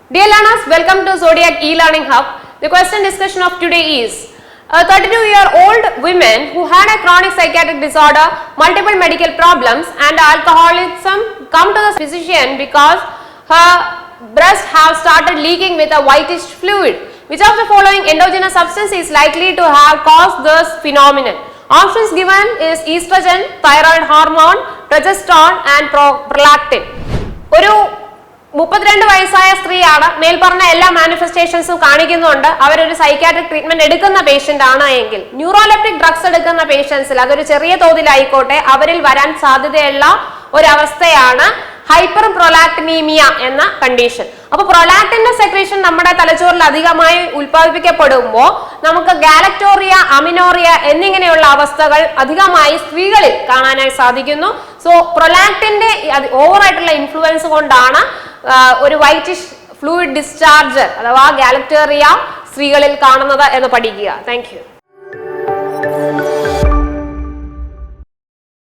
Dear learners, welcome to Zodiac e-learning hub. The question discussion of today is a 32-year-old woman who had a chronic psychiatric disorder, multiple medical problems and alcoholism come to the physician because her breasts have started leaking with a whitish fluid. Which of the following endogenous substance is likely to have caused this phenomenon? Options given is estrogen, thyroid hormone, progesterone and prolactin. ഒരു 32 വയസ്സായ സ്ത്രീയാണ്. മേൽപ്പറഞ്ഞ എല്ലാ മാനിഫെസ്റ്റേഷൻസും കാണിക്കുന്നുണ്ട്. അവരൊരു psychiatric treatment എടുക്കുന്ന patient ആണ് എങ്കിൽ ന്യൂറോലെപ്റ്റിക് ഡ്രഗ്സ് എടുക്കുന്ന പേഷ്യൻസിൽ അതൊരു ചെറിയ തോതിലായിക്കോട്ടെ അവരിൽ വരാൻ സാധ്യതയുള്ള ഒരവസ്ഥയാണ് ഹൈപ്പർ പ്രൊലാക്ടിനീമിയ എന്ന കണ്ടീഷൻ. അപ്പൊ പ്രൊലാക്ടിന്റെ സെക്രീഷൻ നമ്മുടെ തലച്ചോറിൽ അധികമായി ഉൽപ്പാദിപ്പിക്കപ്പെടുമ്പോൾ നമുക്ക് ഗാലക്ടോറിയ, അമിനോറിയ എന്നിങ്ങനെയുള്ള അവസ്ഥകൾ അധികമായി സ്ത്രീകളിൽ കാണാനായി സാധിക്കുന്നു. സോ പ്രൊലാക്ടിന്റെ ഓവറായിട്ടുള്ള ഇൻഫ്ലുവൻസ് കൊണ്ടാണ് ഒരു വൈറ്റിഷ് ഫ്ലൂയിഡ് ഡിസ്ചാർജ് അഥവാ ഗാലക്ടോറിയ സ്ത്രീകളിൽ കാണുന്നത് എന്ന് പഠിക്കുക. Thank you.